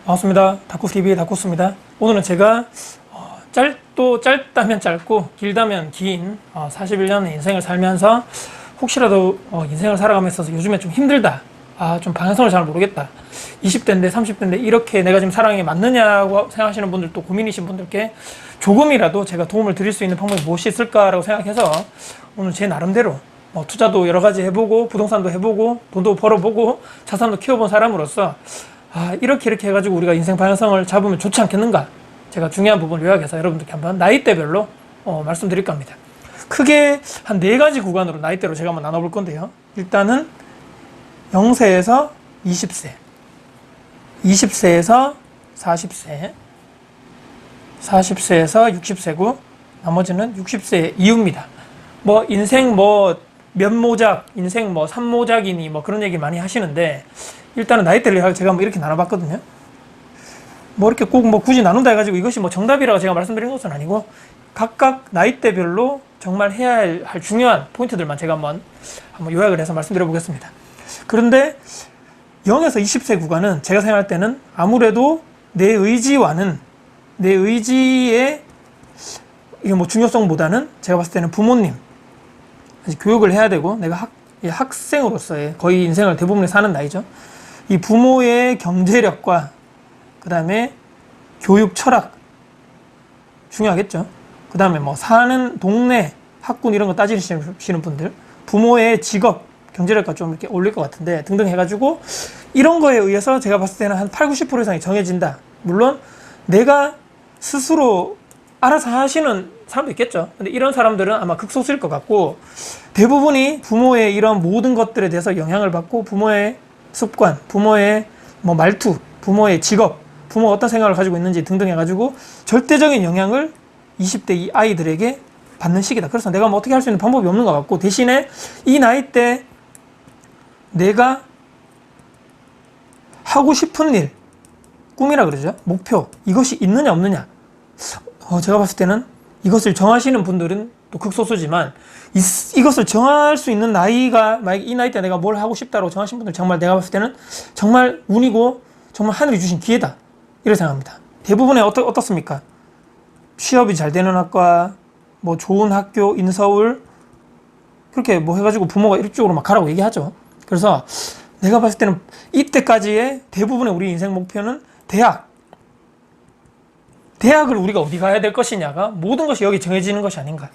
반갑습니다. 다쿠TV 다쿠스입니다. 오늘은 제가 짧다면 짧고 길다면 긴 41년의 인생을 살면서 혹시라도 인생을 살아가면서 요즘에 좀 힘들다, 좀 방향성을 잘 모르겠다, 20대인데 30대인데 이렇게 내가 지금 살아가는 게 맞느냐고 생각하시는 분들, 또 고민이신 분들께 조금이라도 제가 도움을 드릴 수 있는 방법이 무엇이 있을까라고 생각해서 오늘 제 나름대로 투자도 여러 가지 해보고 부동산도 해보고 돈도 벌어보고 자산도 키워본 사람으로서 이렇게 해가지고 우리가 인생 방향성을 잡으면 좋지 않겠는가, 제가 중요한 부분을 요약해서 여러분들께 한번 나이대별로 말씀드릴까 합니다. 크게 한 4가지 구간으로 나이대로 제가 한번 나눠볼 건데요. 일단은 0세에서 20세, 20세에서 40세, 40세에서 60세고 나머지는 60세 이후입니다. 인생 면모작, 인생 3모작이니 그런 얘기 많이 하시는데, 일단은 나이대를 제가 이렇게 나눠봤거든요. 이렇게 꼭 굳이 나눈다 해가지고 이것이 정답이라고 제가 말씀드린 것은 아니고, 각각 나이대별로 정말 해야 할 중요한 포인트들만 제가 한번 요약을 해서 말씀드려 보겠습니다. 그런데 0에서 20세 구간은 제가 생각할 때는 아무래도 내 의지의 이게 중요성보다는 제가 봤을 때는 부모님 교육을 해야 되고, 내가 학생으로서의 거의 인생을 대부분 사는 나이죠. 이 부모의 경제력과 그 다음에 교육 철학 중요하겠죠. 그 다음에 사는 동네 학군 이런 거 따지시는 분들, 부모의 직업 경제력과 좀 이렇게 올릴 것 같은데 등등 해가지고, 이런 거에 의해서 제가 봤을 때는 한 80~90% 이상이 정해진다. 물론 내가 스스로 알아서 하시는 사람도 있겠죠. 근데 이런 사람들은 아마 극소수일 것 같고, 대부분이 부모의 이런 모든 것들에 대해서 영향을 받고, 부모의 습관, 부모의 말투, 부모의 직업, 부모가 어떤 생각을 가지고 있는지 등등 해가지고 절대적인 영향을 20대 이 아이들에게 받는 시기다. 그래서 내가 어떻게 할 수 있는 방법이 없는 것 같고, 대신에 이 나이 때 내가 하고 싶은 일, 꿈이라 그러죠. 목표, 이것이 있느냐 없느냐. 제가 봤을 때는 이것을 정하시는 분들은 또 극소수지만, 이것을 정할 수 있는 나이가, 만약 이 나이 때 내가 뭘 하고 싶다고 정하신 분들, 정말 내가 봤을 때는 정말 운이고 정말 하늘이 주신 기회다, 이렇게 생각합니다. 대부분의 어떻습니까? 취업이 잘 되는 학과, 좋은 학교, 인서울, 그렇게 해가지고 부모가 이쪽으로 가라고 얘기하죠. 그래서 내가 봤을 때는 이때까지의 대부분의 우리 인생 목표는 대학을 우리가 어디 가야 될 것이냐가 모든 것이 여기 정해지는 것이 아닌가.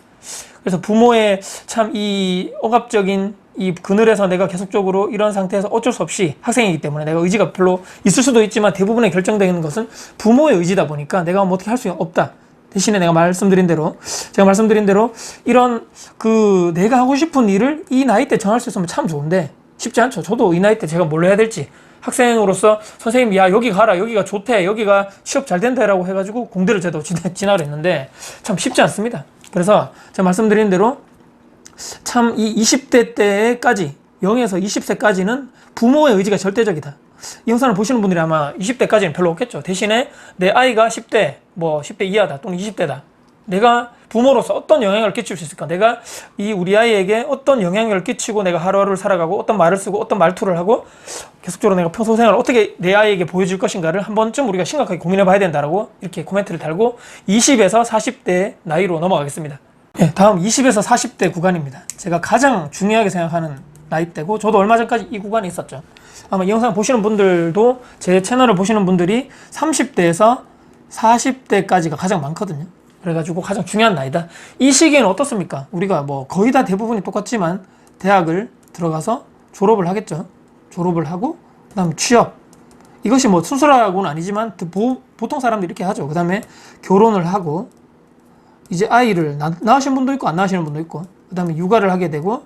그래서 부모의 참 이 억압적인 이 그늘에서 내가 계속적으로 이런 상태에서 어쩔 수 없이 학생이기 때문에 내가 의지가 별로 있을 수도 있지만, 대부분의 결정되는 것은 부모의 의지다 보니까 내가 어떻게 할 수 없다. 대신에 제가 말씀드린 대로 이런 내가 하고 싶은 일을 이 나이 때 정할 수 있으면 참 좋은데 쉽지 않죠. 저도 이 나이 때 제가 뭘 해야 될지, 학생으로서 선생님이 여기 가라, 여기가 좋대, 여기가 취업 잘 된다 라고 해가지고 공대를 저도 진학을 했는데 참 쉽지 않습니다. 그래서 제가 말씀드린 대로 참 이 20대 때까지, 0에서 20세까지는 부모의 의지가 절대적이다. 이 영상을 보시는 분들이 아마 20대까지는 별로 없겠죠. 대신에 내 아이가 10대, 10대 이하다 또는 20대다. 내가 부모로서 어떤 영향을 끼칠 수 있을까? 내가 우리 아이에게 어떤 영향을 끼치고 내가 하루하루를 살아가고, 어떤 말을 쓰고 어떤 말투를 하고, 계속적으로 내가 평소 생활을 어떻게 내 아이에게 보여줄 것인가를 한 번쯤 우리가 심각하게 고민해 봐야 된다라고 이렇게 코멘트를 달고 20에서 40대 나이로 넘어가겠습니다. 다음 20에서 40대 구간입니다. 제가 가장 중요하게 생각하는 나이대고, 저도 얼마 전까지 이 구간에 있었죠. 아마 이 영상 보시는 분들도, 제 채널을 보시는 분들이 30대에서 40대까지가 가장 많거든요. 그래가지고 가장 중요한 나이다. 이 시기에는 어떻습니까? 우리가 거의 다 대부분이 똑같지만 대학을 들어가서 졸업을 하겠죠. 졸업을 하고 그 다음 취업, 이것이 순수라고는 아니지만 보통 사람들이 이렇게 하죠. 그 다음에 결혼을 하고 이제 아이를 낳으신 분도 있고 안 낳으시는 분도 있고, 그 다음에 육아를 하게 되고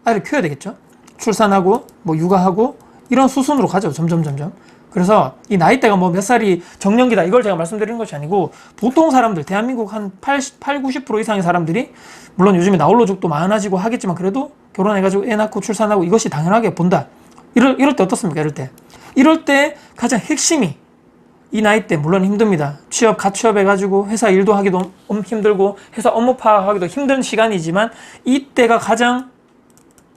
아이를 키워야 되겠죠. 출산하고 육아하고 이런 수순으로 가죠. 점점. 그래서 이 나이대가 몇 살이 정년기다 이걸 제가 말씀드리는 것이 아니고, 보통 사람들, 대한민국 한 80~90% 이상의 사람들이, 물론 요즘에 나홀로족도 많아지고 하겠지만 그래도 결혼해가지고 애 낳고 출산하고 이것이 당연하게 본다. 이럴 때 어떻습니까? 이럴 때 가장 핵심이, 이 나이 때 물론 힘듭니다. 가취업해가지고 회사 일도 하기도 힘들고 회사 업무 파악하기도 힘든 시간이지만, 이때가 가장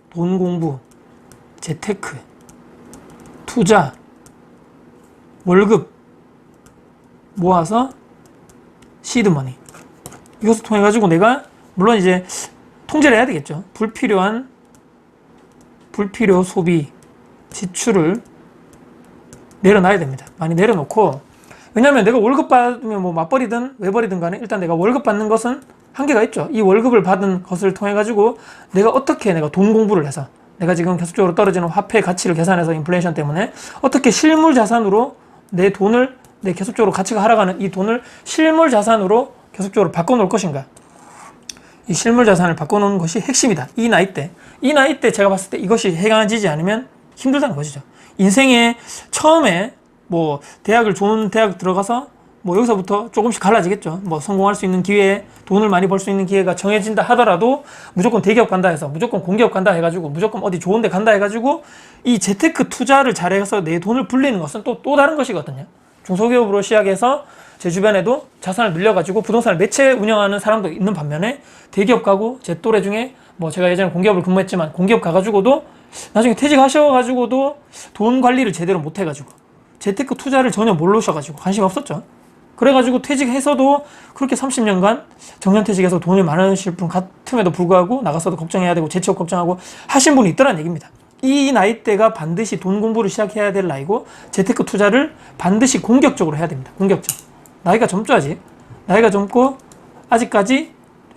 돈 공부, 재테크, 투자, 월급, 모아서 시드머니. 이것을 통해 가지고 내가 물론 이제 통제를 해야 되겠죠. 불필요 소비 지출을 내려놔야 됩니다. 많이 내려놓고, 왜냐면 내가 월급 받으면 뭐 맞벌이든 외벌이든 간에 일단 내가 월급 받는 것은 한계가 있죠. 이 월급을 받은 것을 통해 가지고 내가 어떻게 내가 돈 공부를 해서 내가 지금 계속적으로 떨어지는 화폐 가치를 계산해서 인플레이션 때문에 어떻게 실물 자산으로 내 돈을, 내 계속적으로 가치가 하락하는 이 돈을 실물 자산으로 계속적으로 바꿔놓을 것인가. 이 실물 자산을 바꿔놓는 것이 핵심이다. 이 나이 때 제가 봤을 때 이것이 해결되지 않으면 힘들다는 것이죠. 인생에 처음에 뭐 좋은 대학 들어가서 뭐 여기서부터 조금씩 갈라지겠죠. 뭐 성공할 수 있는 기회, 돈을 많이 벌 수 있는 기회가 정해진다 하더라도 무조건 대기업 간다 해서, 무조건 공기업 간다 해가지고, 무조건 어디 좋은 데 간다 해가지고 이 재테크 투자를 잘해서 내 돈을 불리는 것은 또 다른 것이거든요. 중소기업으로 시작해서 제 주변에도 자산을 늘려가지고 부동산을 매체 운영하는 사람도 있는 반면에 대기업 가고, 제 또래 중에 뭐 제가 예전에 공기업을 근무했지만 공기업 가가지고도 나중에 퇴직하셔가지고도 돈 관리를 제대로 못해가지고 재테크 투자를 전혀 모르셔가지고 관심 없었죠. 그래가지고 퇴직해서도 그렇게 30년간 정년퇴직해서 돈이 많으실 분 같음에도 불구하고 나가서도 걱정해야 되고 재취업 걱정하고 하신 분이 있더란 얘기입니다. 이 나이대가 반드시 돈 공부를 시작해야 될 나이고, 재테크 투자를 반드시 공격적으로 해야 됩니다. 공격적. 나이가 젊줘야지. 나이가 젊고 아직까지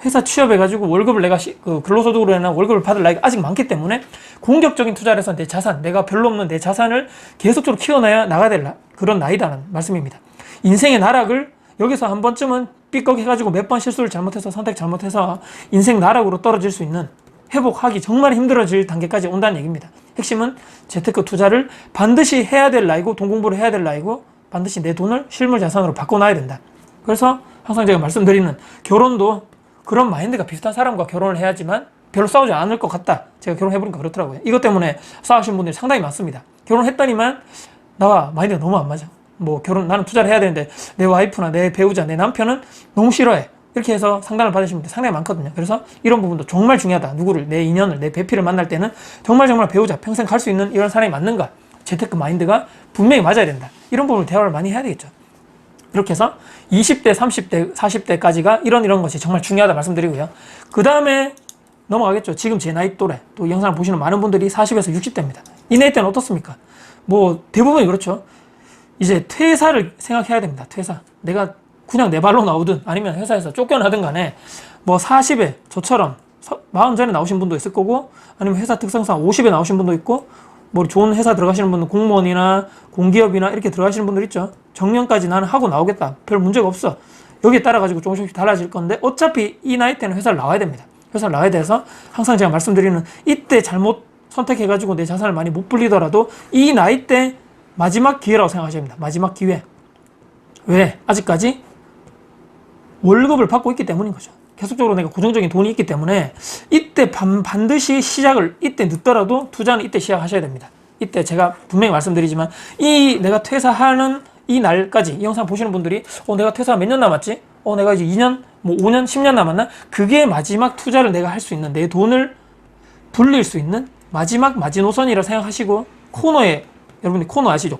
회사 취업해가지고 월급을 내가 근로소득으로 해나 월급을 받을 나이가 아직 많기 때문에 공격적인 투자를 해서 내 자산, 내가 별로 없는 내 자산을 계속적으로 키워나야 나가야 될 그런 나이다라는 말씀입니다. 인생의 나락을 여기서 한 번쯤은 삐걱해가지고 몇 번 실수를 잘못해서 선택 잘못해서 인생 나락으로 떨어질 수 있는, 회복하기 정말 힘들어질 단계까지 온다는 얘기입니다. 핵심은 재테크 투자를 반드시 해야 될 나이고, 돈 공부를 해야 될 나이고, 반드시 내 돈을 실물 자산으로 바꿔놔야 된다. 그래서 항상 제가 말씀드리는, 결혼도 그런 마인드가 비슷한 사람과 결혼을 해야지만 별로 싸우지 않을 것 같다. 제가 결혼해보니까 그렇더라고요. 이것 때문에 싸우신 분들이 상당히 많습니다. 결혼했더니만 나와 마인드가 너무 안 맞아. 뭐 나는 투자를 해야 되는데 내 와이프나 내 배우자, 내 남편은 너무 싫어해. 이렇게 해서 상담을 받으신 분들 상당히 많거든요. 그래서 이런 부분도 정말 중요하다. 누구를, 내 인연을, 내 배필을 만날 때는 정말 배우자, 평생 갈 수 있는 이런 사람이 맞는가? 재테크 마인드가 분명히 맞아야 된다. 이런 부분을 대화를 많이 해야 되겠죠. 이렇게 해서 20대, 30대, 40대까지가 이런 것이 정말 중요하다 말씀드리고요. 그 다음에 넘어가겠죠. 지금 제 나이 또래, 또 영상을 보시는 많은 분들이 40에서 60대입니다. 이 나이 때는 어떻습니까? 뭐 대부분이 그렇죠. 이제 퇴사를 생각해야 됩니다. 퇴사. 내가 그냥 내 발로 나오든 아니면 회사에서 쫓겨나든 간에 뭐 40에 저처럼 40 전에 나오신 분도 있을 거고, 아니면 회사 특성상 50에 나오신 분도 있고, 뭐 좋은 회사 들어가시는 분은 공무원이나 공기업이나 이렇게 들어가시는 분들 있죠. 정년까지 나는 하고 나오겠다. 별 문제가 없어. 여기에 따라 가지고 조금씩 달라질 건데 어차피 이 나이 때는 회사를 나와야 됩니다. 회사를 나와야 돼서 항상 제가 말씀드리는, 이때 잘못 선택해가지고 내 자산을 많이 못 불리더라도 이 나이 때 마지막 기회라고 생각하셔야 됩니다. 마지막 기회. 왜? 아직까지 월급을 받고 있기 때문인 거죠. 계속적으로 내가 고정적인 돈이 있기 때문에 이때 반드시 시작을, 이때 늦더라도 투자는 이때 시작하셔야 됩니다. 이때 제가 분명히 말씀드리지만, 이 내가 퇴사하는 이 날까지 이 영상 보시는 분들이 내가 퇴사 몇 년 남았지? 내가 이제 2년, 뭐 5년, 10년 남았나? 그게 마지막 투자를 내가 할 수 있는, 내 돈을 불릴 수 있는 마지막 마지노선이라 생각하시고, 코너에, 여러분들 코너 아시죠?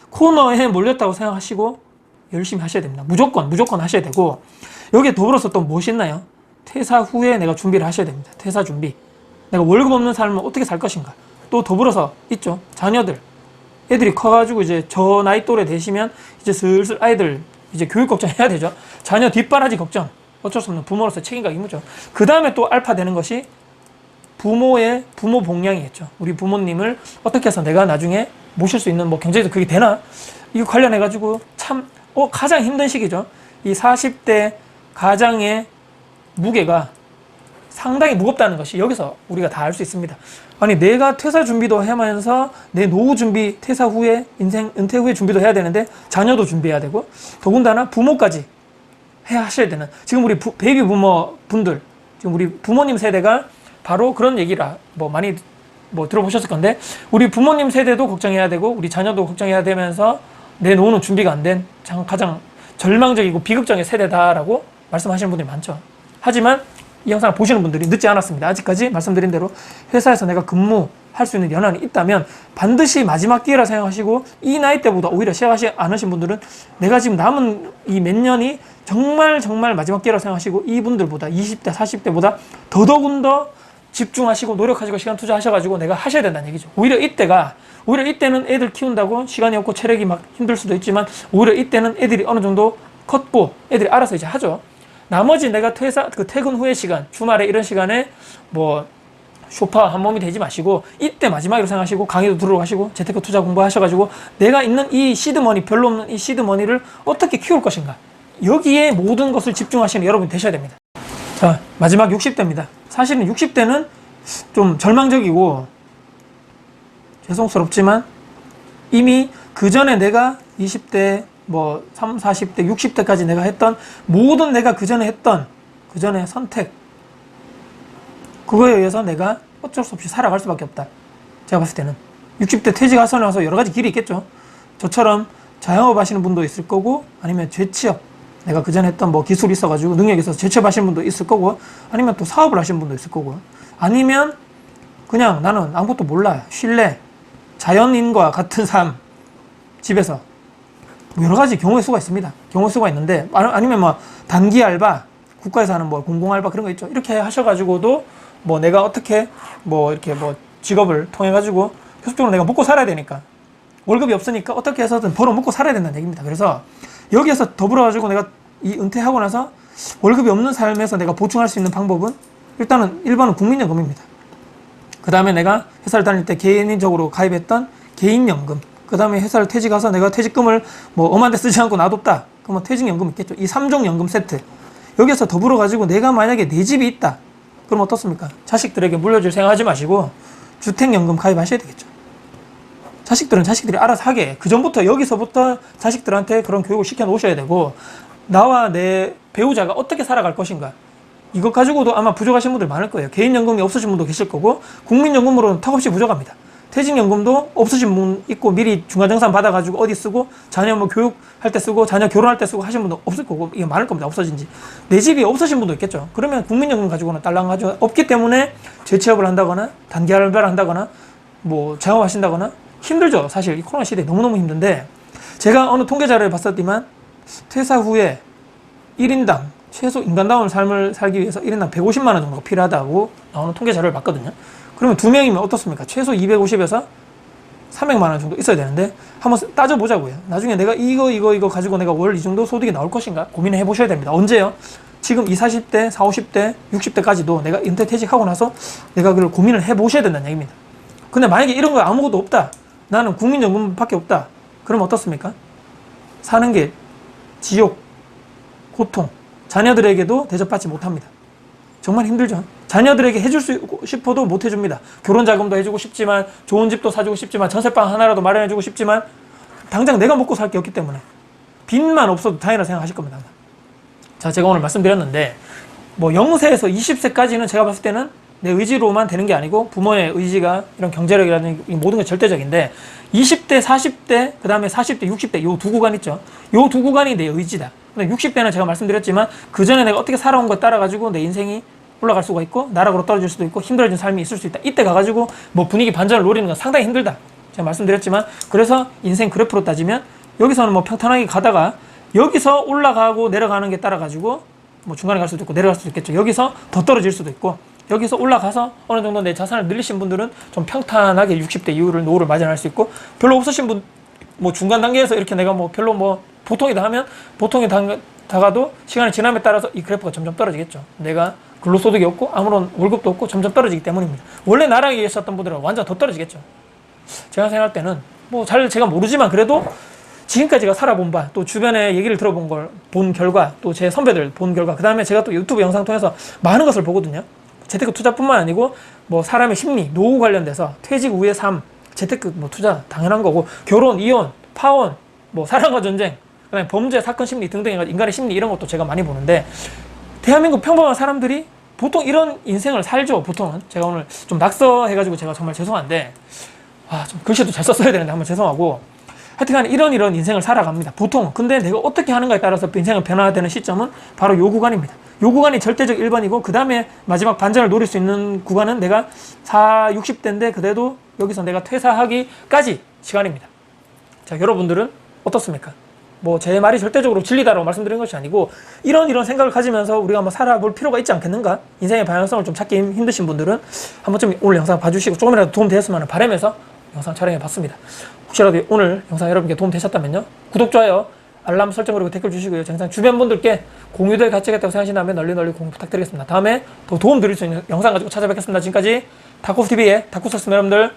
코너에 몰렸다고 생각하시고 열심히 하셔야 됩니다. 무조건 하셔야 되고, 여기에 더불어서 또 무엇이 있나요? 퇴사 후에 내가 준비를 하셔야 됩니다. 퇴사 준비. 내가 월급 없는 삶을 어떻게 살 것인가? 또 더불어서 있죠. 자녀들. 애들이 커가지고 이제 저 나이 또래 되시면 이제 슬슬 아이들 이제 교육 걱정해야 되죠. 자녀 뒷바라지 걱정. 어쩔 수 없는 부모로서 책임과 의무죠. 그 다음에 또 알파 되는 것이 부모 복량이겠죠. 우리 부모님을 어떻게 해서 내가 나중에 모실 수 있는, 뭐 경제적 그게 되나? 이거 관련해가지고 참, 가장 힘든 시기죠. 이 40대 가장의 무게가 상당히 무겁다는 것이 여기서 우리가 다 알 수 있습니다. 아니, 내가 퇴사 준비도 하면서 내 노후 준비, 퇴사 후에, 인생 은퇴 후에 준비도 해야 되는데 자녀도 준비해야 되고, 더군다나 부모까지 하셔야 되는, 지금 우리 베이비 부모 분들, 지금 우리 부모님 세대가 바로 그런 얘기라 많이 들어보셨을 건데, 우리 부모님 세대도 걱정해야 되고 우리 자녀도 걱정해야 되면서 내 노후는 준비가 안 된 가장 절망적이고 비극적인 세대다라고 말씀하시는 분들이 많죠. 하지만 이 영상을 보시는 분들이 늦지 않았습니다. 아직까지 말씀드린 대로 회사에서 내가 근무할 수 있는 연한이 있다면 반드시 마지막 기회라 생각하시고, 이 나이 때보다 오히려 시작하지 않으신 분들은 내가 지금 남은 이 몇 년이 정말 마지막 기회라 생각하시고, 이분들보다 20대 40대보다 더더군더 집중하시고 노력하시고 시간 투자하셔가지고 내가 하셔야 된다는 얘기죠. 오히려 이때는 애들 키운다고 시간이 없고 체력이 막 힘들 수도 있지만, 오히려 이때는 애들이 어느 정도 컸고 애들이 알아서 이제 하죠. 나머지 내가 퇴근 후의 시간, 주말에 이런 시간에 뭐 쇼파 한 몸이 되지 마시고, 이때 마지막으로 생각하시고 강의도 들어가시고 재테크 투자 공부하셔가지고 내가 있는 이 시드머니, 별로 없는 이 시드머니를 어떻게 키울 것인가, 여기에 모든 것을 집중하시는 여러분이 되셔야 됩니다. 자, 마지막 60대입니다. 사실은 60대는 좀 절망적이고 죄송스럽지만 이미 그 전에 내가 20대, 뭐 30, 40대, 60대까지 내가 했던 모든, 내가 그 전에 했던 그 전에 선택, 그거에 의해서 내가 어쩔 수 없이 살아갈 수밖에 없다. 제가 봤을 때는 60대 퇴직하고 나서 여러 가지 길이 있겠죠. 저처럼 자영업 하시는 분도 있을 거고, 아니면 재취업, 내가 그 전에 했던 뭐 기술이 있어가지고 능력이 있어서 재취업 하시는 분도 있을 거고, 아니면 또 사업을 하시는 분도 있을 거고, 아니면 그냥 나는 아무것도 몰라, 쉴래, 자연인과 같은 삶, 집에서, 뭐 여러 가지 경우의 수가 있습니다. 경우의 수가 있는데, 아니면 뭐 단기 알바, 국가에서 하는 뭐 공공 알바 그런 거 있죠. 이렇게 하셔가지고도 뭐 내가 어떻게 뭐 이렇게 뭐 직업을 통해 가지고 계속적으로 내가 먹고 살아야 되니까, 월급이 없으니까 어떻게 해서든 벌어 먹고 살아야 된다는 얘기입니다. 그래서 여기에서 더불어 가지고 내가 이 은퇴하고 나서 월급이 없는 삶에서 내가 보충할 수 있는 방법은, 일단은 1번은 국민연금입니다. 그 다음에 내가 회사를 다닐 때 개인적으로 가입했던 개인연금, 그 다음에 회사를 퇴직해서 내가 퇴직금을 뭐 엄한데 쓰지 않고 놔뒀다, 그러면 퇴직연금 있겠죠. 이 3종 연금 세트, 여기서 더불어 가지고 내가 만약에 내 집이 있다, 그럼 어떻습니까? 자식들에게 물려줄 생각하지 마시고 주택연금 가입하셔야 되겠죠. 자식들은 자식들이 알아서 하게, 그 전부터 여기서부터 자식들한테 그런 교육을 시켜 놓으셔야 되고, 나와 내 배우자가 어떻게 살아갈 것인가, 이것 가지고도 아마 부족하신 분들 많을 거예요. 개인연금이 없으신 분도 계실 거고, 국민연금으로는 턱없이 부족합니다. 퇴직연금도 없으신 분 있고, 미리 중간정산 받아가지고 어디 쓰고, 자녀 뭐 교육할 때 쓰고, 자녀 결혼할 때 쓰고 하신 분도 없을 거고, 이게 많을 겁니다. 없어진 지. 내 집이 없으신 분도 있겠죠. 그러면 국민연금 가지고는 딸랑 가지고 없기 때문에 재취업을 한다거나 단기 알바를 한다거나 뭐 자영업하신다거나 힘들죠. 사실 이 코로나 시대에 너무너무 힘든데, 제가 어느 통계 자료를 봤었지만 퇴사 후에 1인당 최소 인간다운 삶을 살기 위해서 1인당 150만 원 정도가 필요하다고 나오는 통계 자료를 봤거든요. 그러면 2명이면 어떻습니까? 최소 250에서 300만 원 정도 있어야 되는데, 한번 따져보자고요. 나중에 내가 이거 가지고 내가 월 이 정도 소득이 나올 것인가 고민을 해보셔야 됩니다. 언제요? 지금 20, 40대, 40, 50대, 60대까지도 내가 은퇴 퇴직하고 나서 내가 그걸 고민을 해보셔야 된다는 얘기입니다. 근데 만약에 이런 거 아무것도 없다, 나는 국민연금밖에 없다, 그러면 어떻습니까? 사는 게 지옥, 고통, 자녀들에게도 대접받지 못합니다. 정말 힘들죠. 자녀들에게 해줄 수 싶어도 못 해줍니다. 결혼 자금도 해주고 싶지만, 좋은 집도 사주고 싶지만, 전세방 하나라도 마련해주고 싶지만, 당장 내가 먹고 살 게 없기 때문에 빚만 없어도 다행이라 생각하실 겁니다. 자, 제가 오늘 말씀드렸는데, 뭐 0세에서 20세까지는 제가 봤을 때는 내 의지로만 되는 게 아니고 부모의 의지가, 이런 경제력이라는 이 모든 게 절대적인데, 20대, 40대, 그 다음에 40대, 60대 요 두 구간 있죠. 요 두 구간이 내 의지다. 근데 60대는 제가 말씀드렸지만 그 전에 내가 어떻게 살아온 거에 따라 가지고 내 인생이 올라갈 수가 있고 나락으로 떨어질 수도 있고 힘들어진 삶이 있을 수 있다. 이때 가가지고 뭐 분위기 반전을 노리는 건 상당히 힘들다. 제가 말씀드렸지만, 그래서 인생 그래프로 따지면 여기서는 뭐 평탄하게 가다가 여기서 올라가고 내려가는 게 따라 가지고 뭐 중간에 갈 수도 있고 내려갈 수도 있겠죠. 여기서 더 떨어질 수도 있고, 여기서 올라가서 어느 정도 내 자산을 늘리신 분들은 좀 평탄하게 60대 이후를 노후를 맞이할 수 있고, 별로 없으신 분 뭐 중간 단계에서 이렇게 내가 뭐 별로 뭐 보통이다 하면 보통이 다가도 시간이 지남에 따라서 이 그래프가 점점 떨어지겠죠. 내가 근로소득이 없고 아무런 월급도 없고 점점 떨어지기 때문입니다. 원래 나락에 계셨던 분들은 완전 더 떨어지겠죠. 제가 생각할 때는 뭐 잘 제가 모르지만 그래도 지금까지 제가 살아본 바, 또 주변에 얘기를 들어본 걸 본 결과, 또 제 선배들 본 결과, 그 다음에 제가 또 유튜브 영상 통해서 많은 것을 보거든요. 재테크 투자뿐만 아니고 뭐 사람의 심리, 노후 관련돼서 퇴직 후의 삶, 재테크 뭐 투자 당연한 거고, 결혼, 이혼, 파혼, 뭐 사랑과 전쟁, 그다음에 범죄, 사건 심리 등등 해가지고 인간의 심리 이런 것도 제가 많이 보는데, 대한민국 평범한 사람들이 보통 이런 인생을 살죠. 보통은. 제가 오늘 좀 낙서해가지고 제가 정말 죄송한데, 좀 글씨도 잘 썼어야 되는데 한번 죄송하고, 하여튼간 이런 인생을 살아갑니다. 보통. 근데 내가 어떻게 하는가에 따라서 인생을 변화되는 시점은 바로 요 구간입니다. 요 구간이 절대적 1번이고 그 다음에 마지막 반전을 노릴 수 있는 구간은 내가 60대인데 그래도 여기서 내가 퇴사하기까지 시간입니다. 자, 여러분들은 어떻습니까? 뭐 제 말이 절대적으로 진리다라고 말씀드린 것이 아니고 이런 생각을 가지면서 우리가 한번 살아볼 필요가 있지 않겠는가? 인생의 방향성을 좀 찾기 힘드신 분들은 한번 좀 오늘 영상 봐주시고 조금이라도 도움 되었으면 하는 바람에서 영상 촬영해 봤습니다. 혹시라도 오늘 영상 여러분께 도움 되셨다면요, 구독, 좋아요, 알람 설정 그리고 댓글 주시고요. 영상 주변 분들께 공유될 가치가 있다고 생각하신다면 널리 공유 부탁드리겠습니다. 다음에 더 도움 드릴 수 있는 영상 가지고 찾아뵙겠습니다. 지금까지 다쿠TV의 다쿠였습니다. 여러분들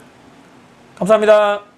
감사합니다.